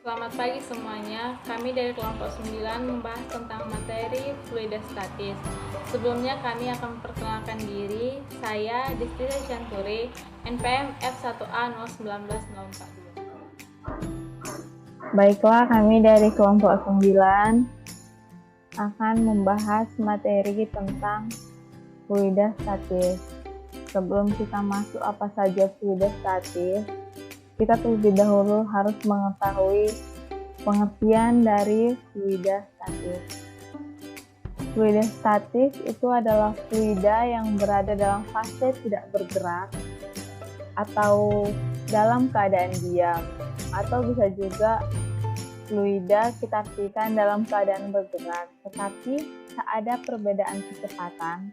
Selamat pagi semuanya, kami dari kelompok 9 membahas tentang materi fluida statis. Sebelumnya kami akan memperkenalkan diri, saya Destri Syanturi, NPM F1A 019042. Baiklah, kami dari kelompok 9 akan membahas materi tentang fluida statis. Sebelum kita masuk apa saja fluida statis, kita terlebih dahulu harus mengetahui pengertian dari fluida statis. Fluida statis itu adalah fluida yang berada dalam fase tidak bergerak atau dalam keadaan diam, atau bisa juga fluida kita artikan dalam keadaan bergerak, tetapi tak ada perbedaan kecepatan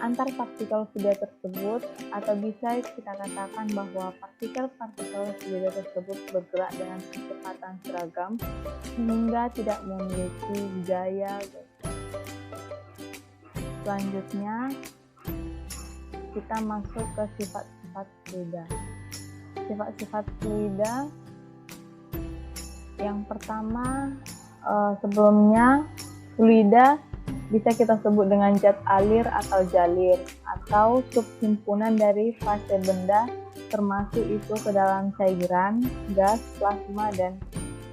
antar partikel fluida tersebut, atau bisa kita katakan bahwa partikel-partikel fluida tersebut bergerak dengan kecepatan seragam sehingga tidak memiliki gaya. Selanjutnya kita masuk ke sifat-sifat fluida. Sifat-sifat fluida yang pertama, sebelumnya fluida bisa kita sebut dengan zat alir atau jalir, atau subhimpunan dari fase benda termasuk itu ke dalam cairan, gas, plasma, dan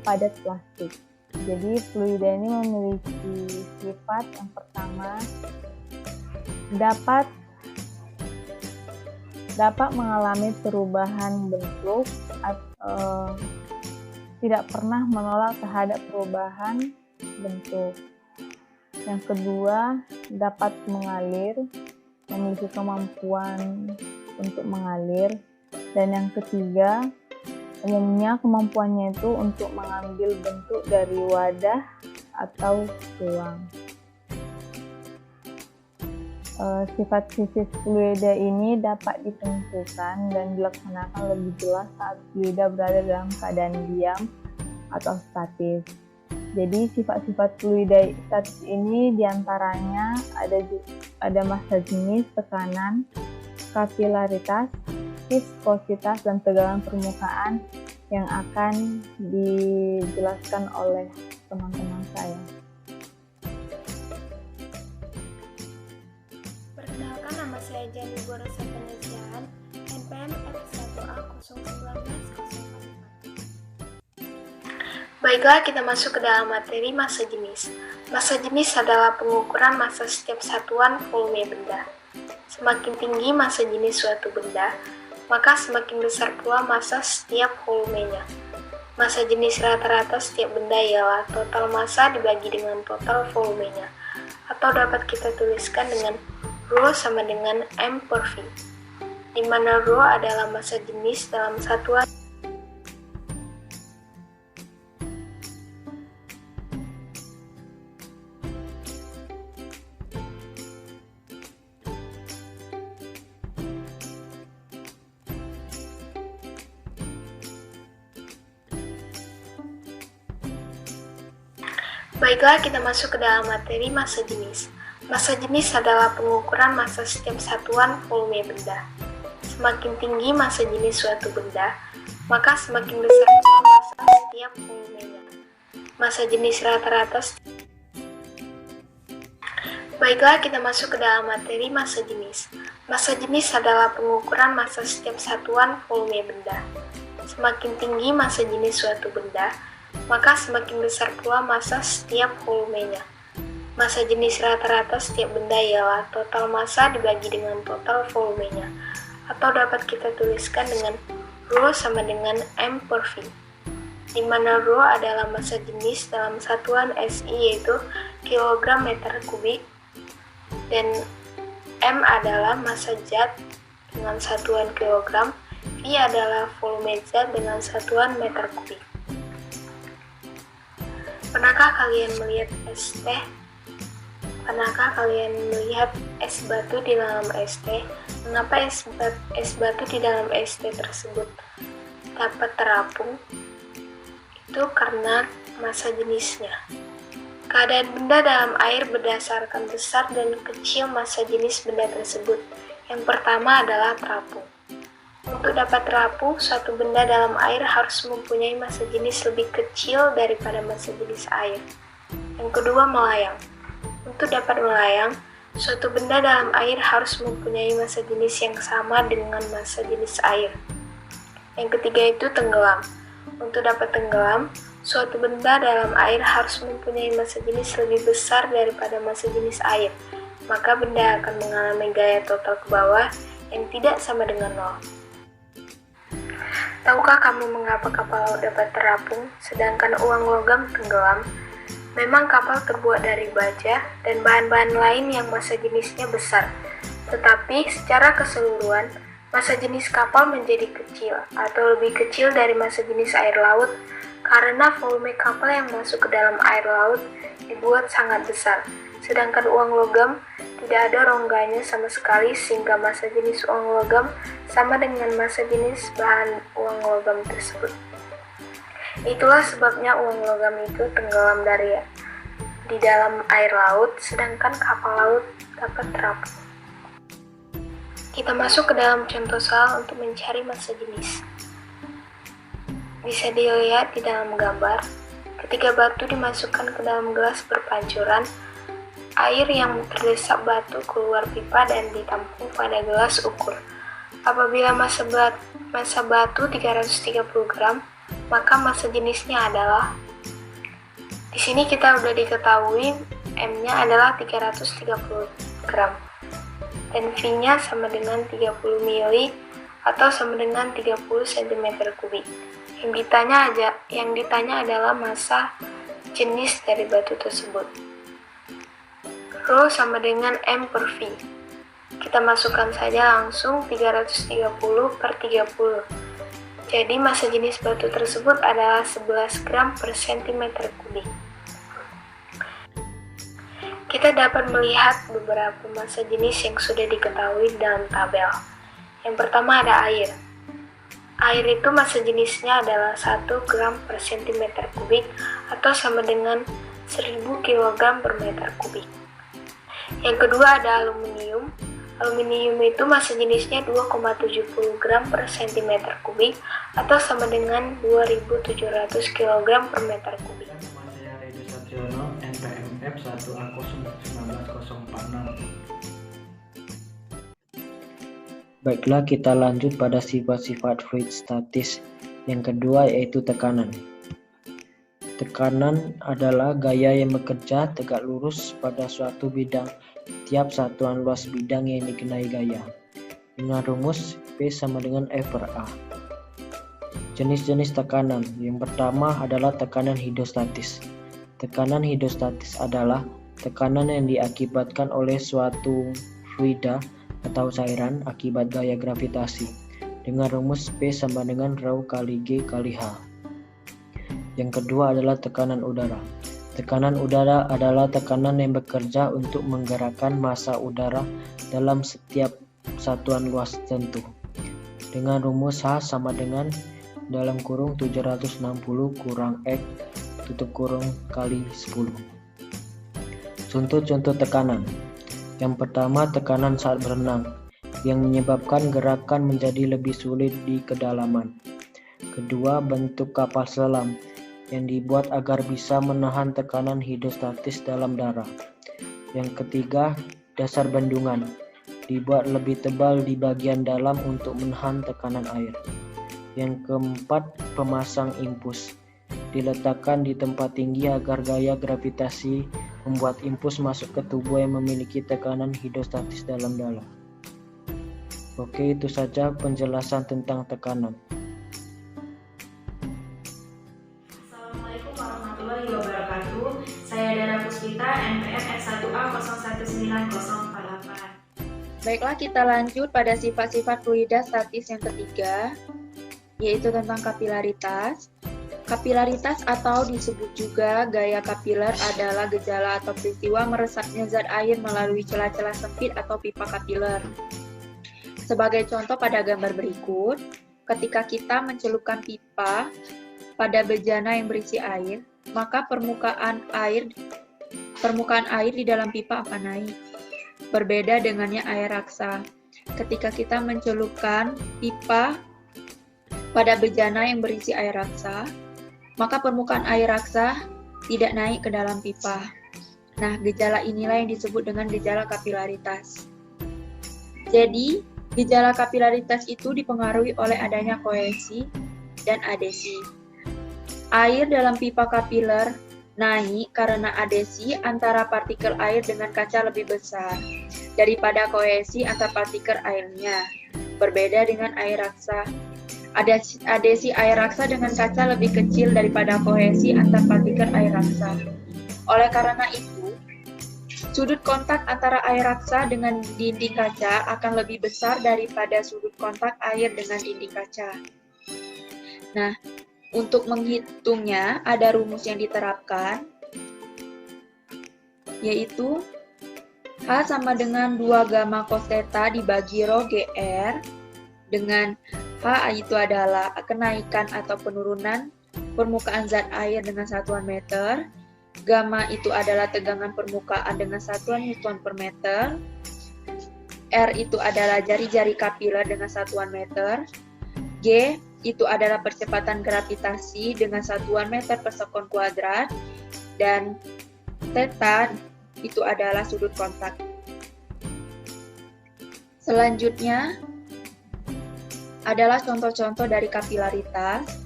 padat plastik. Jadi fluida ini memiliki sifat yang pertama, dapat mengalami perubahan bentuk, tidak pernah menolak terhadap perubahan bentuk. Yang kedua, dapat mengalir, memiliki kemampuan untuk mengalir. Dan yang ketiga, umumnya kemampuannya itu untuk mengambil bentuk dari wadah atau tulang. Sifat fisik fluida ini dapat ditentukan dan dilaksanakan lebih jelas saat fluida berada dalam keadaan diam atau statis. Jadi sifat-sifat fluida statis ini diantaranya ada massa jenis, tekanan, kapilaritas, viskositas, dan tegangan permukaan yang akan dijelaskan oleh teman-teman saya. Perkenalkan, nama saya Jani Borosa Penelitian, NPM F1A 01904. Baiklah, kita masuk ke dalam materi massa jenis. Massa jenis adalah pengukuran massa setiap satuan volume benda. Semakin tinggi massa jenis suatu benda, maka semakin besar pula massa setiap volumenya. Massa jenis rata-rata setiap benda ialah total massa dibagi dengan total volumenya, atau dapat kita tuliskan dengan Rho sama dengan M per V, di mana Rho adalah massa jenis dalam satuan. Baiklah, kita masuk ke dalam materi massa jenis. Massa jenis adalah pengukuran massa setiap satuan volume benda. Semakin tinggi massa jenis suatu benda, maka semakin besar pula massa setiap volumenya. Massa jenis rata-rata. Baiklah, kita masuk ke dalam materi massa jenis. Massa jenis adalah pengukuran massa setiap satuan volume benda. Semakin tinggi massa jenis suatu benda, maka semakin besar pula massa setiap volumenya. Massa jenis rata-rata setiap benda ialah total massa dibagi dengan total volumenya, atau dapat kita tuliskan dengan Rho sama dengan M per V, di mana Rho adalah massa jenis dalam satuan SI yaitu kilogram meter kubik, dan M adalah massa zat dengan satuan kilogram, V adalah volume zat dengan satuan meter kubik. Pernahkah kalian melihat es teh? Pernahkah kalian melihat es batu di dalam es teh? Mengapa es batu di dalam es teh tersebut dapat terapung? Itu karena massa jenisnya. Keadaan benda dalam air berdasarkan besar dan kecil massa jenis benda tersebut. Yang pertama adalah terapung. Untuk dapat terapung, suatu benda dalam air harus mempunyai massa jenis lebih kecil daripada massa jenis air. Yang kedua, melayang. Untuk dapat melayang, suatu benda dalam air harus mempunyai massa jenis yang sama dengan massa jenis air. Yang ketiga itu tenggelam. Untuk dapat tenggelam, suatu benda dalam air harus mempunyai massa jenis lebih besar daripada massa jenis air. Maka benda akan mengalami gaya total ke bawah yang tidak sama dengan nol. Tahukah kamu mengapa kapal laut dapat terapung, sedangkan uang logam tenggelam? Memang kapal terbuat dari baja dan bahan-bahan lain yang massa jenisnya besar, tetapi secara keseluruhan, massa jenis kapal menjadi kecil atau lebih kecil dari massa jenis air laut karena volume kapal yang masuk ke dalam air laut dibuat sangat besar, sedangkan uang logam tidak ada rongganya sama sekali sehingga massa jenis uang logam sama dengan massa jenis bahan uang logam tersebut. Itulah sebabnya uang logam itu tenggelam di dalam air laut, sedangkan kapal laut dapat terapung. Kita masuk ke dalam contoh soal untuk mencari massa jenis. Bisa dilihat di dalam gambar, ketika batu dimasukkan ke dalam gelas berpancuran, air yang terdesak batu keluar pipa dan ditampung pada gelas ukur. Apabila massa batu 330 gram, maka massa jenisnya adalah, di sini kita udah diketahui M-nya adalah 330 gram dan V-nya sama dengan 30 mili atau sama dengan 30 cm3. Yang ditanya adalah massa jenis dari batu tersebut. Rho sama dengan M per V. Kita masukkan saja langsung 330 per 30. Jadi massa jenis batu tersebut adalah 11 gram per cm3. Kita dapat melihat beberapa massa jenis yang sudah diketahui dalam tabel. Yang pertama ada air. Air itu massa jenisnya adalah 1 gram per cm3 atau sama dengan 1000 kg per meter kubik. Yang kedua ada aluminium. Aluminium itu massa jenisnya 2,70 gram per cm3 atau sama dengan 2700 kg per meter kubik. Saya Redu Satriono, NPMF 1A0194046. Baiklah, kita lanjut pada sifat-sifat fluid statis. Yang kedua yaitu tekanan. Tekanan adalah gaya yang bekerja tegak lurus pada suatu bidang tiap satuan luas bidang yang dikenai gaya, dengan rumus P sama dengan F per A. Jenis-jenis tekanan. Yang pertama adalah tekanan hidrostatis. Tekanan hidrostatis adalah tekanan yang diakibatkan oleh suatu fluida atau cairan akibat gaya gravitasi, dengan rumus P sama dengan Rho kali G kali H. Yang kedua adalah tekanan udara. Tekanan udara adalah tekanan yang bekerja untuk menggerakkan massa udara dalam setiap satuan luas tertentu, dengan rumus H sama dengan dalam kurung 760 kurang X tutup kurung kali 10. Contoh-contoh tekanan. Yang pertama, tekanan saat berenang yang menyebabkan gerakan menjadi lebih sulit di kedalaman. Kedua, bentuk kapal selam yang dibuat agar bisa menahan tekanan hidrostatis dalam darah. Yang ketiga, dasar bendungan dibuat lebih tebal di bagian dalam untuk menahan tekanan air. Yang keempat, pemasang impuls diletakkan di tempat tinggi agar gaya gravitasi membuat impuls masuk ke tubuh yang memiliki tekanan hidrostatis dalam darah. Oke, itu saja penjelasan tentang tekanan. Assalamualaikum warahmatullahi wabarakatuh. Saya Dara Puspita, NPM F1A0194048. Baiklah, kita lanjut pada sifat-sifat fluida statis yang ketiga, yaitu tentang kapilaritas. Kapilaritas atau disebut juga gaya kapiler adalah gejala atau peristiwa meresapnya zat air melalui celah-celah sempit atau pipa kapiler. Sebagai contoh pada gambar berikut, ketika kita mencelupkan pipa pada bejana yang berisi air, maka permukaan air di dalam pipa akan naik. Berbeda dengannya air raksa. ketika kita mencelupkan pipa pada bejana yang berisi air raksa, maka permukaan air raksa tidak naik ke dalam pipa. Nah, gejala inilah yang disebut dengan gejala kapilaritas. Jadi, gejala kapilaritas itu dipengaruhi oleh adanya kohesi dan adesi. Air dalam pipa kapiler naik karena adesi antara partikel air dengan kaca lebih besar daripada kohesi antar partikel airnya. Berbeda dengan air raksa. Adesi air raksa dengan kaca lebih kecil daripada kohesi antar partikel air raksa. Oleh karena itu, sudut kontak antara air raksa dengan dinding kaca akan lebih besar daripada sudut kontak air dengan dinding kaca. Nah, untuk menghitungnya ada rumus yang diterapkan, yaitu H sama dengan 2 gamma cos theta dibagi rho GR, dengan H itu adalah kenaikan atau penurunan permukaan zat air dengan satuan meter, gamma itu adalah tegangan permukaan dengan satuan Newton per meter, R itu adalah jari-jari kapiler dengan satuan meter, G itu adalah percepatan gravitasi dengan satuan meter per sekon kuadrat, dan theta itu adalah sudut kontak. Selanjutnya adalah contoh-contoh dari kapilaritas.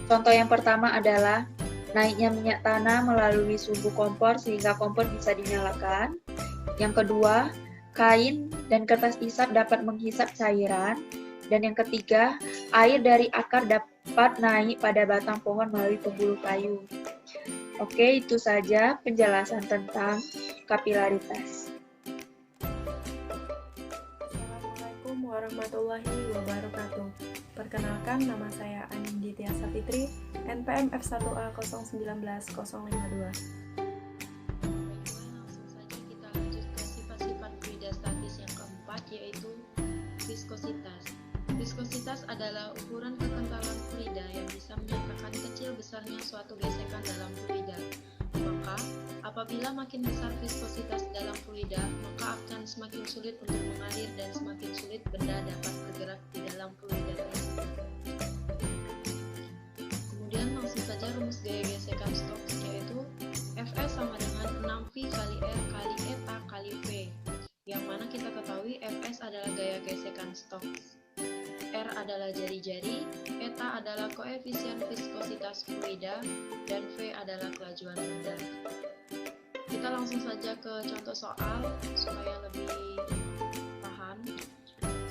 Contoh yang pertama adalah naiknya minyak tanah melalui sumbu kompor sehingga kompor bisa dinyalakan. Yang kedua, kain dan kertas isap dapat menghisap cairan. Dan yang ketiga, air dari akar dapat naik pada batang pohon melalui pembuluh kayu. Oke, itu saja penjelasan tentang kapilaritas. Assalamualaikum warahmatullahi wabarakatuh. Perkenalkan, nama saya Aninditya Safitri, NPM F1A 019052. Langsung saja kita lanjut ke sifat-sifat fluida statis yang keempat, yaitu viskositas. Viskositas adalah ukuran kekentalan fluida yang bisa menyatakan kecil besarnya suatu gesekan dalam fluida. Maka, apabila makin besar viskositas dalam fluida, maka akan semakin sulit untuk mengalir dan semakin sulit benda dapat bergerak di dalam fluida tersebut. Kemudian langsung saja rumus gaya gesekan Stokes, yaitu Fs sama dengan 6V kali R kali eta kali V, yang mana kita ketahui Fs adalah gaya gesekan Stokes, R adalah jari-jari, eta adalah koefisien viskositas fluida, dan V adalah kelajuan benda. Kita langsung saja ke contoh soal supaya lebih paham.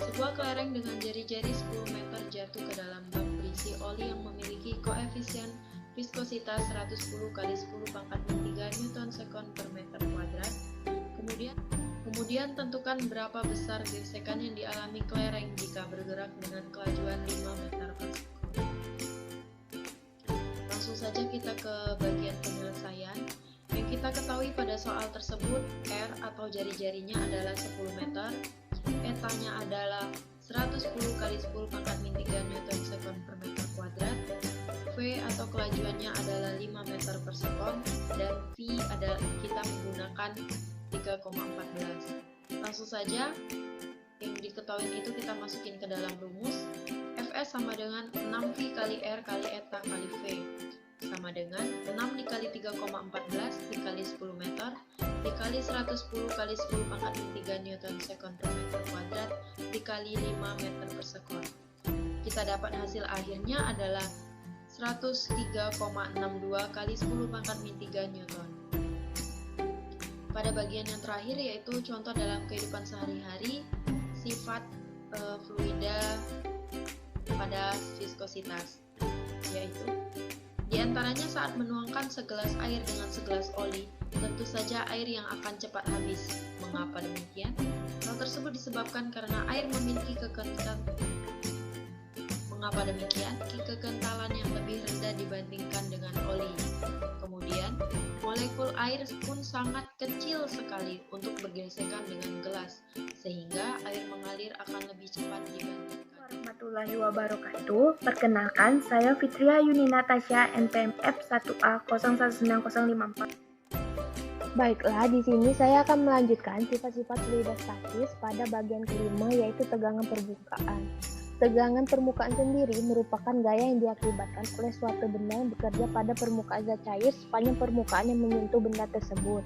Sebuah kelereng dengan jari-jari 10 meter jatuh ke dalam bak berisi oli yang memiliki koefisien viskositas 110 kali 10 pangkat 3 Newton sekon per meter kuadrat. Kemudian tentukan berapa besar gesekan yang dialami kelereng jika bergerak dengan kelajuan 5 meter per sekon. Langsung saja kita ke bagian penyelesaian. Yang kita ketahui pada soal tersebut, R atau jari-jarinya adalah 10 meter, etanya adalah 110 kali 10 pangkat 3 Newton sekon per meter kuadrat, V atau kelajuannya adalah 5 meter per sekon, dan V adalah kita menggunakan 3,14. Langsung saja, yang diketahui itu kita masukin ke dalam rumus. Fs sama dengan 6V kali R kali eta kali V, sama dengan 6 dikali 3,14 dikali 10 meter dikali 110 kali 10 pangkat 3 Newton sekon per meter kuadrat dikali 5 meter per sekon. Kita dapat hasil akhirnya adalah 103,62 kali 10 pangkat 3 Newton. Pada bagian yang terakhir yaitu contoh dalam kehidupan sehari-hari sifat fluida pada viskositas, yaitu diantaranya saat menuangkan segelas air dengan segelas oli, tentu saja air yang akan cepat habis. Mengapa demikian? Hal tersebut disebabkan karena air memiliki kekentalan yang lebih rendah dibandingkan dengan oli. Kemudian, molekul air pun sangat kecil sekali untuk bergesekan dengan gelas, sehingga air mengalir akan lebih cepat dibandingkan. Warahmatullahi wabarakatuh. Perkenalkan, saya Fitria Yuni Natasha, NPM F1A 019054. Baiklah, di sini saya akan melanjutkan sifat-sifat fluidas statis pada bagian kelima, yaitu tegangan permukaan. Tegangan permukaan sendiri merupakan gaya yang diakibatkan oleh suatu benda yang bekerja pada permukaan zat cair sepanjang permukaan yang menyentuh benda tersebut.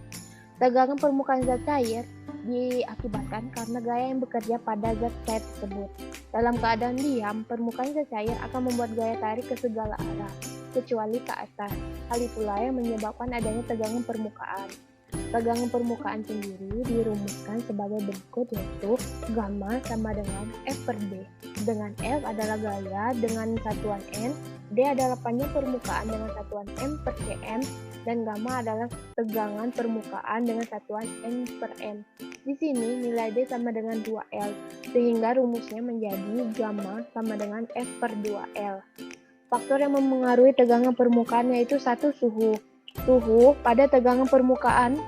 Tegangan permukaan zat cair diakibatkan karena gaya yang bekerja pada zat cair tersebut. Dalam keadaan diam, permukaan zat cair akan membuat gaya tarik ke segala arah, kecuali ke atas. Hal itulah yang menyebabkan adanya tegangan permukaan. Tegangan permukaan sendiri dirumuskan sebagai berikut, yaitu gamma sama dengan F per D. Dengan F adalah gaya dengan satuan N, D adalah panjang permukaan dengan satuan M per cm, dan gamma adalah tegangan permukaan dengan satuan N per M. Di sini nilai D sama dengan 2L, sehingga rumusnya menjadi gamma sama dengan F per 2L. Faktor yang memengaruhi tegangan permukaan yaitu satu suhu pada tegangan permukaan,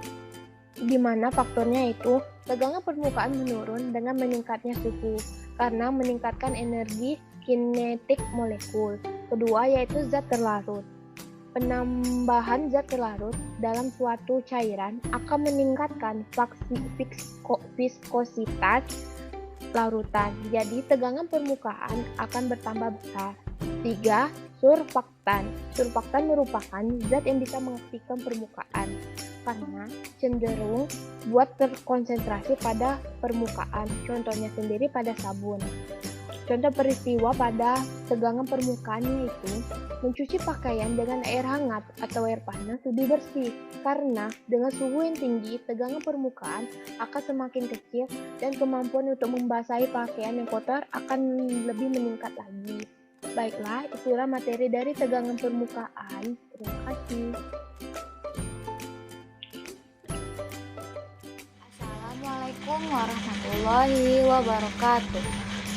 di mana faktornya itu tegangan permukaan menurun dengan meningkatnya suhu karena meningkatkan energi kinetik molekul. Kedua yaitu zat terlarut. Penambahan zat terlarut dalam suatu cairan akan meningkatkan viskositas larutan. Jadi tegangan permukaan akan bertambah besar. 3. Surfaktan. Surfaktan merupakan zat yang bisa mengaktifkan permukaan karena cenderung buat terkonsentrasi pada permukaan. Contohnya sendiri pada sabun. Contoh peristiwa pada tegangan permukaan yaitu mencuci pakaian dengan air hangat atau air panas lebih bersih karena dengan suhu yang tinggi tegangan permukaan akan semakin kecil dan kemampuan untuk membasahi pakaian yang kotor akan lebih meningkat lagi. Baiklah, itulah materi dari tegangan permukaan. Terima kasih. Assalamualaikum warahmatullahi wabarakatuh.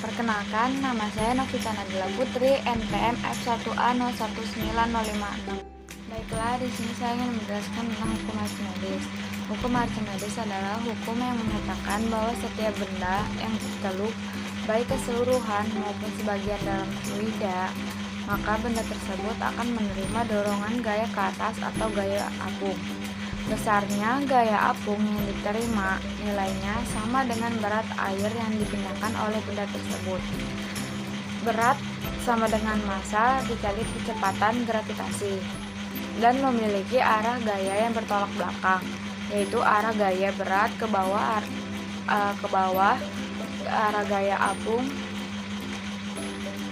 Perkenalkan, nama saya Novita Nadila Putri, NPM F1A019056. Baiklah, di sini saya ingin menjelaskan tentang hukum Archimedes. Hukum Archimedes adalah hukum yang menyatakan bahwa setiap benda yang tercelup, baik keseluruhan maupun sebagian dalam fluida, maka benda tersebut akan menerima dorongan gaya ke atas atau gaya apung. Besarnya gaya apung yang diterima nilainya sama dengan berat air yang dipindahkan oleh benda tersebut. Berat sama dengan massa dikali kecepatan gravitasi dan memiliki arah gaya yang bertolak belakang, yaitu arah gaya berat ke bawah, arah gaya apung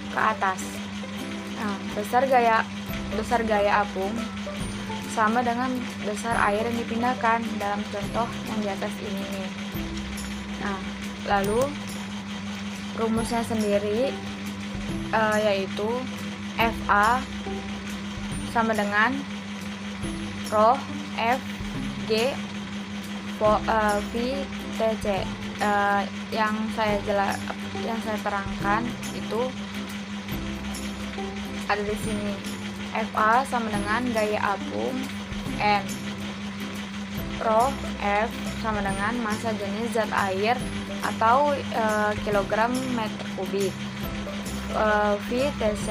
ke atas. Nah, besar gaya apung sama dengan besar air yang dipindahkan dalam contoh yang di atas ini nih. Nah, lalu rumusnya sendiri yaitu FA sama dengan rho F G V TC. Yang saya terangkan itu ada di sini. FA sama dengan gaya apung N, rho F sama dengan massa jenis zat air atau kilogram meter kubik, V TC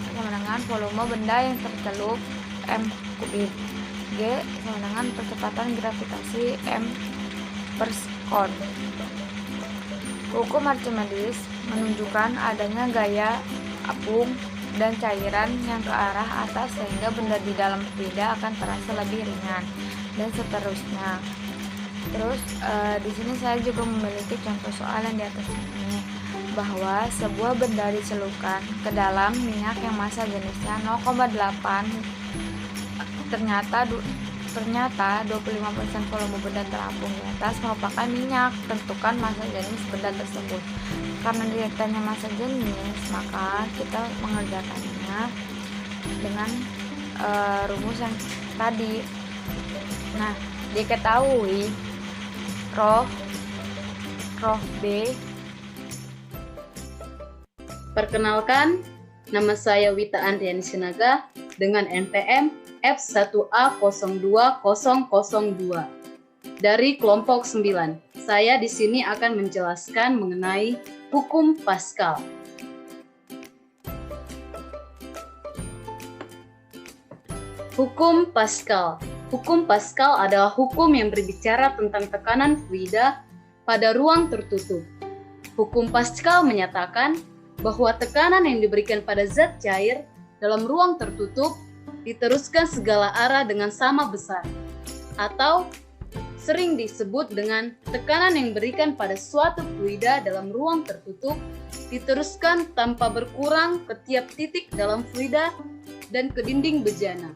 sama dengan volume benda yang tercelup M kubik, G sama dengan percepatan gravitasi M per sekon. Hukum Archimedes menunjukkan adanya gaya apung dan cairan yang ke arah atas sehingga benda di dalam fluida akan terasa lebih ringan dan seterusnya. Terus di sini saya juga memiliki contoh soal yang di atas ini, bahwa sebuah benda dicelupkan ke dalam minyak yang massa jenisnya 0,8. Ternyata 25% volume benda terapung di atas merupakan minyak. Tentukan massa jenis benda tersebut. Karena ditanya massa jenis, maka kita mengerjakannya dengan rumus yang tadi. Nah, diketahui rho B. Perkenalkan, nama saya Wita Andriani Sinaga dengan NPM F1A02002 dari kelompok 9. Saya di sini akan menjelaskan mengenai hukum Pascal. Hukum Pascal. Hukum Pascal adalah hukum yang berbicara tentang tekanan fluida pada ruang tertutup. Hukum Pascal menyatakan bahwa tekanan yang diberikan pada zat cair dalam ruang tertutup diteruskan segala arah dengan sama besar, atau sering disebut dengan tekanan yang diberikan pada suatu fluida dalam ruang tertutup diteruskan tanpa berkurang ke tiap titik dalam fluida dan ke dinding bejana.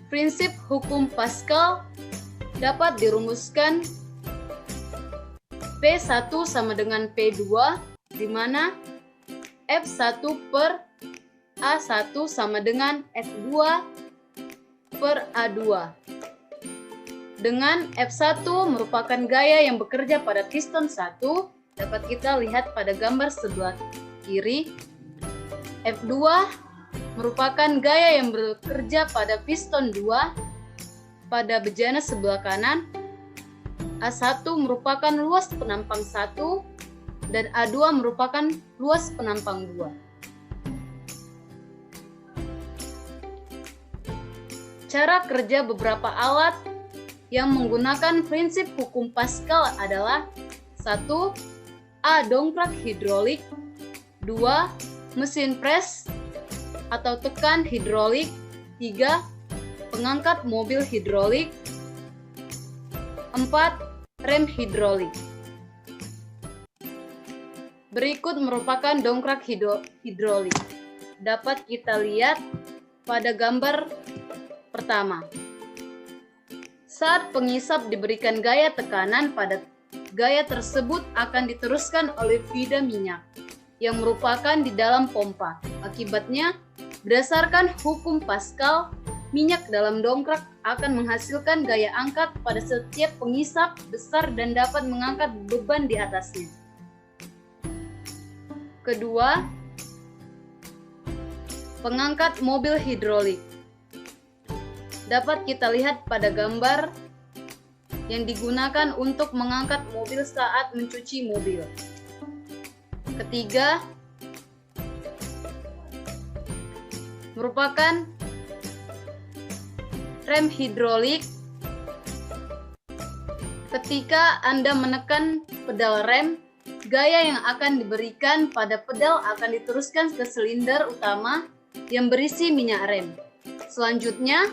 Prinsip hukum Pascal dapat dirumuskan P1 sama dengan P2, di mana F1 per A1 sama dengan F2 per A2. Dengan F1 merupakan gaya yang bekerja pada piston 1, dapat kita lihat pada gambar sebelah kiri. F2 merupakan gaya yang bekerja pada piston 2 pada bejana sebelah kanan. A1 merupakan luas penampang 1 dan A2 merupakan luas penampang 2. Cara kerja beberapa alat yang menggunakan prinsip hukum Pascal adalah 1. A. Dongkrak hidrolik. 2. Mesin pres atau tekan hidrolik. 3. Pengangkat mobil hidrolik. 4. Rem hidrolik. Berikut merupakan dongkrak hidrolik. Dapat kita lihat pada gambar pertama. Saat pengisap diberikan gaya tekanan, pada gaya tersebut akan diteruskan oleh fluida minyak yang merupakan di dalam pompa. Akibatnya, berdasarkan hukum Pascal, minyak dalam dongkrak akan menghasilkan gaya angkat pada setiap pengisap besar dan dapat mengangkat beban di atasnya. Kedua, pengangkat mobil hidrolik. Dapat kita lihat pada gambar yang digunakan untuk mengangkat mobil saat mencuci mobil. Ketiga, merupakan rem hidrolik. Ketika Anda menekan pedal rem, gaya yang akan diberikan pada pedal akan diteruskan ke silinder utama yang berisi minyak rem. Selanjutnya,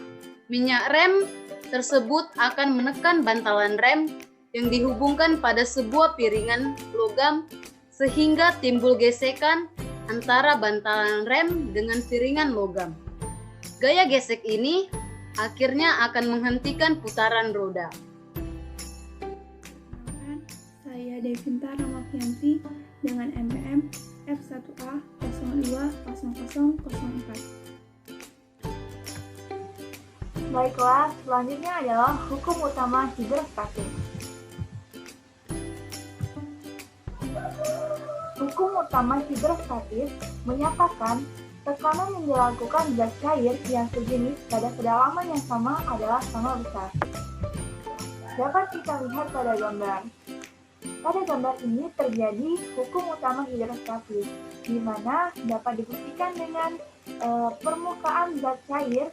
minyak rem tersebut akan menekan bantalan rem yang dihubungkan pada sebuah piringan logam sehingga timbul gesekan antara bantalan rem dengan piringan logam. Gaya gesek ini akhirnya akan menghentikan putaran roda. Saya Devinta Ramafianti dengan NPM F1A 020004. Baiklah, selanjutnya adalah hukum utama hidrostatik. Hukum utama hidrostatis menyatakan tekanan yang dilakukan zat cair yang sejenis pada kedalaman yang sama adalah sama besar. Dapat kita lihat pada gambar. Pada gambar ini terjadi hukum utama hidrostatis, di mana dapat dibuktikan dengan permukaan zat cair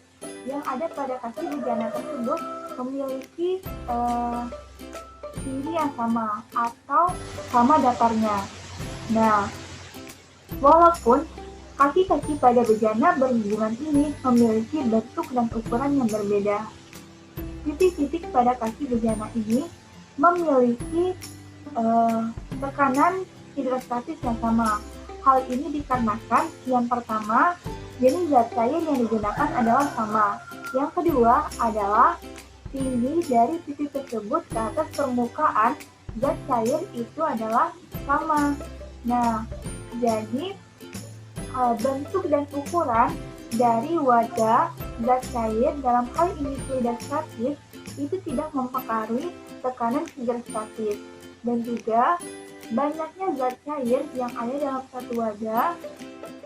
yang ada pada kaki bejana tersebut memiliki tinggi yang sama atau sama datarnya. Nah, walaupun kaki-kaki pada bejana berhubungan ini memiliki bentuk dan ukuran yang berbeda, titik-titik pada kaki bejana ini memiliki tekanan hidrostatis yang sama. Hal ini dikarenakan yang pertama, jenis zat cair yang digunakan adalah sama. Yang kedua adalah tinggi dari titik tersebut ke atas permukaan zat cair itu adalah sama. Nah, jadi bentuk dan ukuran dari wadah zat cair dalam hal ini fluida statis itu tidak mempengaruhi tekanan hidrostatis, dan juga banyaknya zat cair yang ada dalam satu wadah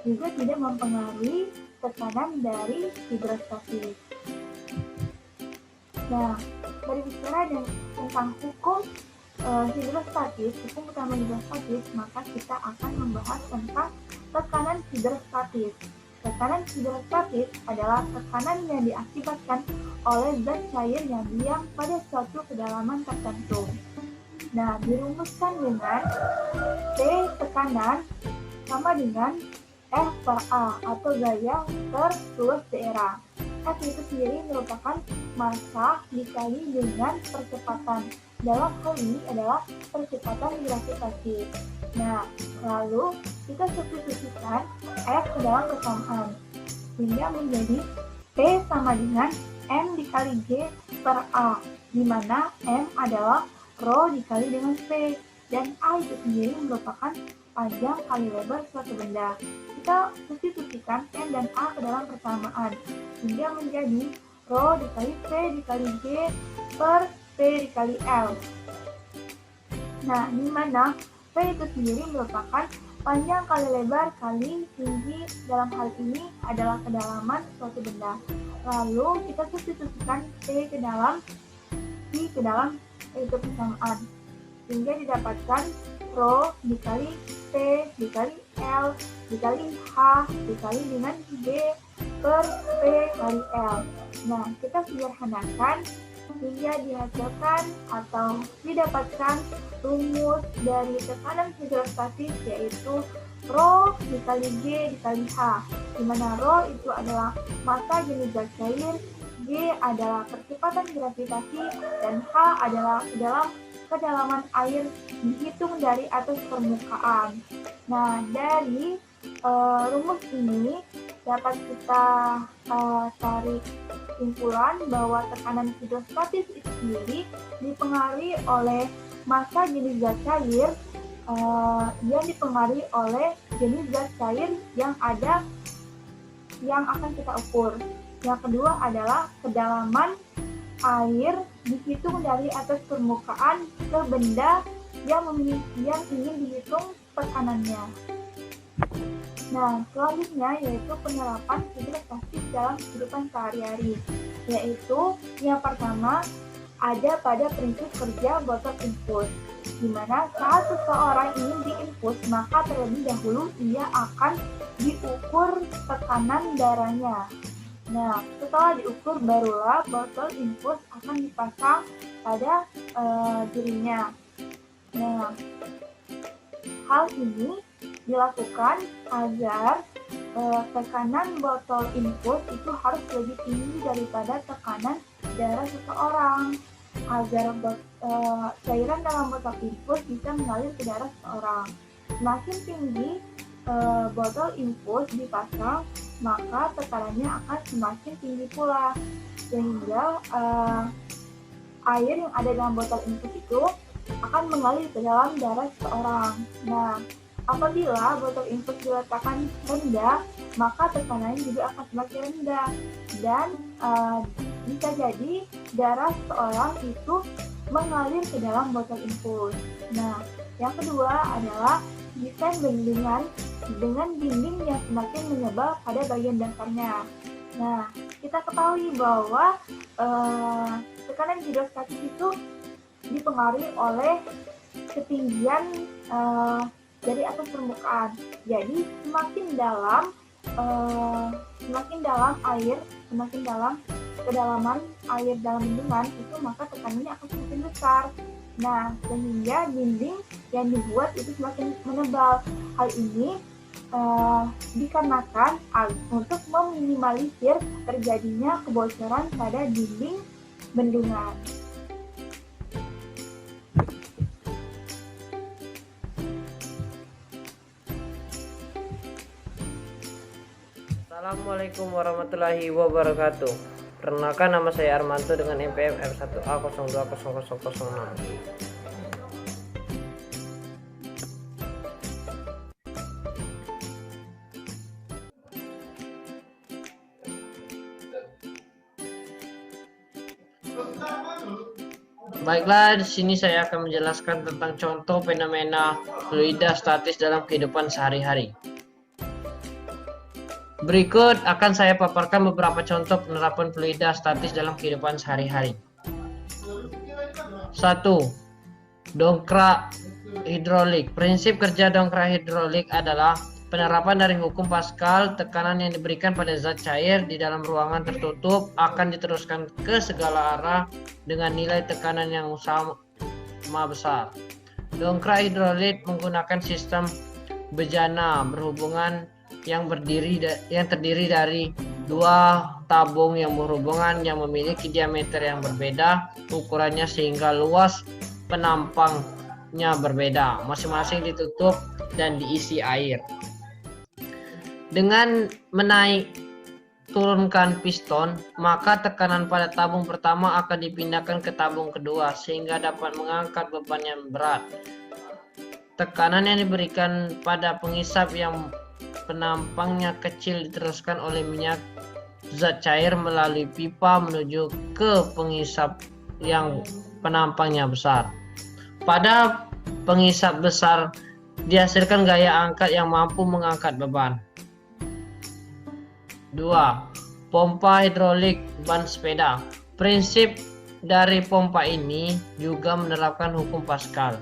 juga tidak mempengaruhi tekanan dari hidrostatis. Nah, berbicara tentang hukum hidrostatis, hukum utama hidrostatis, maka kita akan membahas tentang tekanan hidrostatis. Tekanan hidrostatis adalah tekanan yang diakibatkan oleh zat cair yang diam pada suatu kedalaman tertentu. Nah, dirumuskan dengan P tekanan sama dengan F per A atau gaya per luas daerah. F itu sendiri merupakan massa dikali dengan percepatan. Dalam hal ini adalah percepatan gravitasi. Nah, lalu kita substitusikan F ke dalam persamaan, sehingga menjadi P sama dengan M dikali G per A, di mana M adalah rho dikali dengan P, dan A itu sendiri merupakan panjang kali lebar suatu benda. Kita substitusikan M dan A ke dalam persamaan, sehingga menjadi rho dikali P dikali G per P dikali L. Nah, di mana P itu sendiri merupakan panjang kali lebar kali tinggi, dalam hal ini adalah kedalaman suatu benda. Lalu kita substitusikan P ke dalam itu persamaan, sehingga didapatkan rho dikali P dikali L dikali H dikali dengan G per P kali L. Nah, kita sederhanakan hingga dihasilkan atau didapatkan rumus dari tekanan hidrostatis, yaitu rho dikali G dikali H, di mana rho itu adalah massa jenis zat cair, G adalah percepatan gravitasi, dan H adalah kedalaman air dihitung dari atas permukaan. Nah, dari rumus ini dapat kita tarik kesimpulan bahwa tekanan hidrostatis itu sendiri dipengaruhi oleh massa jenis zat cair yang dipengaruhi oleh jenis zat cair yang akan kita ukur. Yang kedua adalah kedalaman air dihitung dari atas permukaan ke benda yang ingin dihitung tekanannya. Nah, selanjutnya yaitu penerapan hidrostatis dalam kehidupan sehari-hari, yaitu yang pertama ada pada prinsip kerja botol infus, di mana saat seseorang ingin diinfus, maka terlebih dahulu ia akan diukur tekanan darahnya. Nah, setelah diukur barulah botol infus akan dipasang pada dirinya. Nah, hal ini dilakukan agar tekanan botol infus itu harus lebih tinggi daripada tekanan darah seseorang, agar cairan dalam botol infus bisa mengalir ke darah seseorang. Semakin tinggi botol infus dipasang, maka tekanannya akan semakin tinggi pula, sehingga air yang ada dalam botol infus itu akan mengalir ke dalam darah seseorang. Nah, apabila botol infus diletakkan rendah, maka tekanannya juga akan semakin rendah, dan bisa jadi darah seseorang itu mengalir ke dalam botol infus. Nah, yang kedua adalah desain bendungan dengan dinding yang semakin menebal pada bagian dasarnya. Nah, kita ketahui bahwa tekanan hidrostatis itu dipengaruhi oleh ketinggian dari atas permukaan. Jadi semakin dalam kedalaman air dalam bendungan itu, maka tekanannya akan semakin besar. Nah, sehingga dinding yang dibuat itu semakin menebal. Hal ini dikarenakan untuk meminimalisir terjadinya kebocoran pada dinding bendungan. Assalamualaikum warahmatullahi wabarakatuh. Perkenalkan, nama saya Armanto dengan NPM F1A 020006. Baiklah, di sini saya akan menjelaskan tentang contoh fenomena fluida statis dalam kehidupan sehari-hari. Berikut akan saya paparkan beberapa contoh penerapan fluida statis dalam kehidupan sehari-hari. 1. Dongkrak hidrolik. Prinsip kerja dongkrak hidrolik adalah Penerapan dari hukum Pascal, tekanan yang diberikan pada zat cair di dalam ruangan tertutup akan diteruskan ke segala arah dengan nilai tekanan yang sama besar. Dongkrak hidrolik menggunakan sistem bejana berhubungan yang terdiri dari dua tabung yang berhubungan yang memiliki diameter yang berbeda ukurannya sehingga luas penampangnya berbeda, masing-masing ditutup dan diisi air. Dengan turunkan piston, maka tekanan pada tabung pertama akan dipindahkan ke tabung kedua sehingga dapat mengangkat beban yang berat. Tekanan yang diberikan pada pengisap yang penampangnya kecil diteruskan oleh minyak zat cair melalui pipa menuju ke pengisap yang penampangnya besar. Pada pengisap besar dihasilkan gaya angkat yang mampu mengangkat beban. 2. Pompa hidrolik ban sepeda. Prinsip dari pompa ini juga menerapkan hukum Pascal.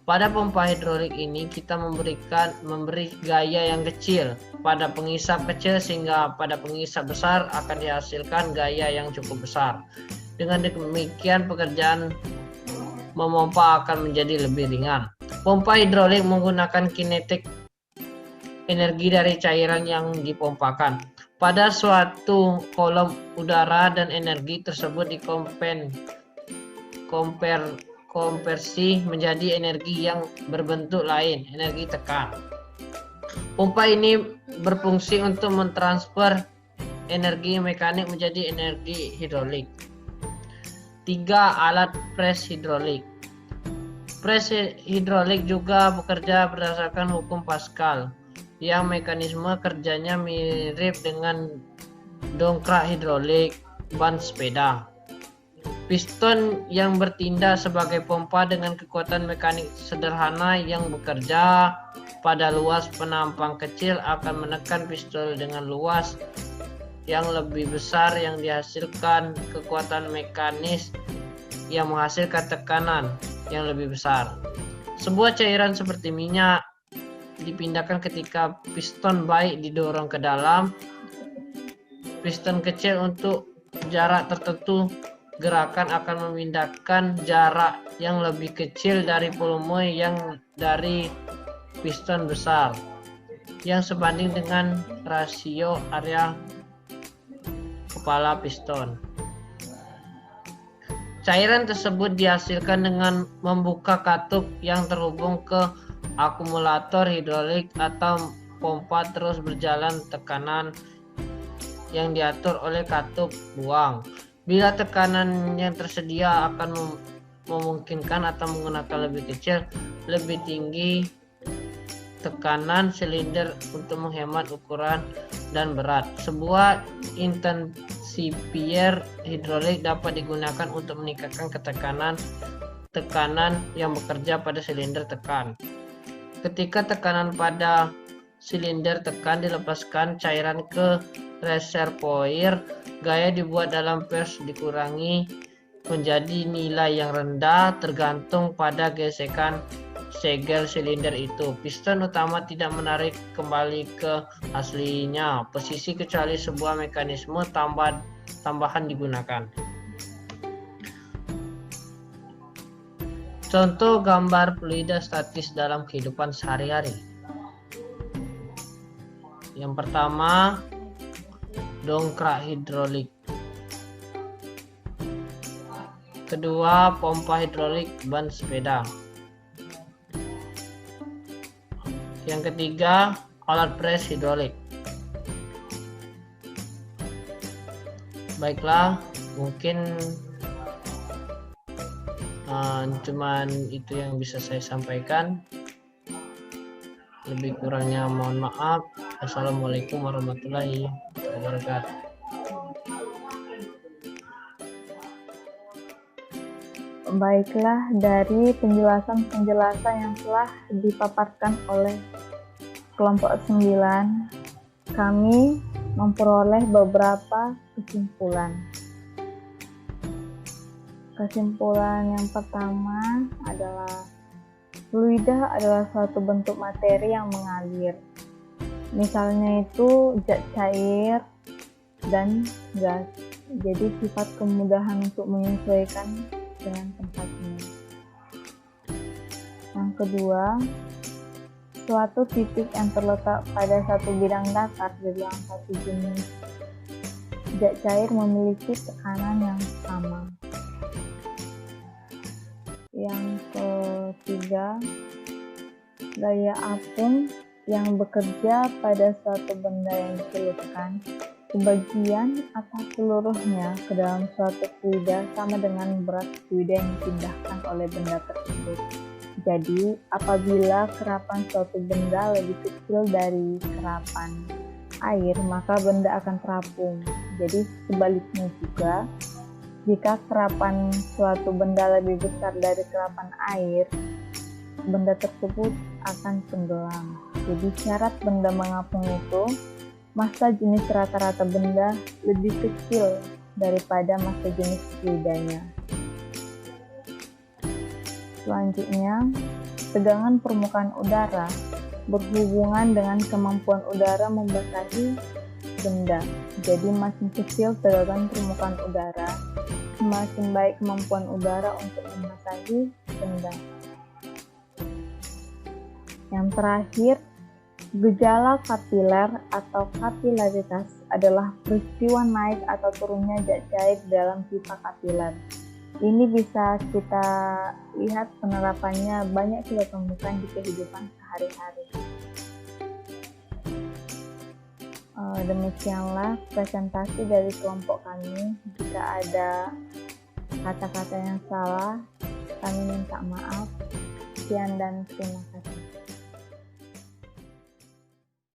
Pada pompa hidrolik ini kita memberi gaya yang kecil pada pengisap kecil sehingga pada pengisap besar akan dihasilkan gaya yang cukup besar. Dengan demikian pekerjaan memompa akan menjadi lebih ringan. Pompa hidrolik menggunakan kinetik energi dari cairan yang dipompakan. Pada suatu kolom udara dan energi tersebut konversi menjadi energi yang berbentuk lain, energi tekan. Pompa ini berfungsi untuk mentransfer energi mekanik menjadi energi hidrolik. 3. Alat pres hidrolik. Pres hidrolik juga bekerja berdasarkan hukum Pascal, yang mekanisme kerjanya mirip dengan dongkrak hidrolik ban sepeda. Piston yang bertindak sebagai pompa dengan kekuatan mekanik sederhana yang bekerja pada luas penampang kecil akan menekan piston dengan luas yang lebih besar yang dihasilkan kekuatan mekanis yang menghasilkan tekanan yang lebih besar. Sebuah cairan seperti minyak dipindahkan ketika piston baik didorong ke dalam piston kecil untuk jarak tertentu. Gerakan akan memindahkan jarak yang lebih kecil dari volume yang dari piston besar yang sebanding dengan rasio area kepala piston. Cairan tersebut dihasilkan dengan membuka katup yang terhubung ke akumulator hidrolik atau pompa terus berjalan tekanan yang diatur oleh katup buang. Bila tekanan yang tersedia akan memungkinkan atau menggunakan lebih kecil, lebih tinggi tekanan silinder untuk menghemat ukuran dan berat. Sebuah intensifier hidrolik dapat digunakan untuk meningkatkan tekanan yang bekerja pada silinder tekan. Ketika tekanan pada silinder tekan dilepaskan cairan ke reservoir, gaya dibuat dalam pers dikurangi menjadi nilai yang rendah tergantung pada gesekan segel silinder itu. Piston utama tidak menarik kembali ke aslinya posisi kecuali sebuah mekanisme tambahan digunakan. Contoh gambar fluida statis dalam kehidupan sehari-hari. Yang pertama, dongkrak hidrolik. Kedua, pompa hidrolik ban sepeda. Yang ketiga, alat pres hidrolik. Baiklah, mungkin cuman itu yang bisa saya sampaikan. Lebih kurangnya mohon maaf. Assalamualaikum warahmatullahi wabarakatuh. Baiklah, dari penjelasan-penjelasan yang telah dipaparkan oleh kelompok 9, kami memperoleh beberapa kesimpulan. Kesimpulan yang pertama adalah fluida adalah suatu bentuk materi yang mengalir. Misalnya itu zat cair dan gas. Jadi sifat kemudahan untuk menyesuaikan dengan tempatnya. Yang kedua, suatu titik yang terletak pada satu bidang datar dalam satu jenis zat cair memiliki tekanan yang sama. Yang ketiga, gaya apung yang bekerja pada suatu benda yang dicelupkan, sebagian atau seluruhnya ke dalam suatu fluida sama dengan berat fluida yang dipindahkan oleh benda tersebut. Jadi, apabila kerapan suatu benda lebih kecil dari kerapan air, maka benda akan terapung. Jadi, sebaliknya juga, jika kerapan suatu benda lebih besar dari kerapan air, benda tersebut akan tenggelam. Jadi, syarat benda mengapung itu, massa jenis rata-rata benda lebih kecil daripada massa jenis fluidanya. Selanjutnya, tegangan permukaan udara berhubungan dengan kemampuan udara membasahi benda. Jadi makin kecil tegangan permukaan udara, semakin baik kemampuan udara untuk membasahi benda. Yang terakhir, gejala kapiler atau kapilaritas adalah peristiwa naik atau turunnya zat cair dalam pipa kapiler. Ini bisa kita lihat penerapannya banyak kita temukan di kehidupan sehari-hari. Demikianlah presentasi dari kelompok kami. Jika ada kata-kata yang salah, kami minta maaf. Sekian dan terima kasih.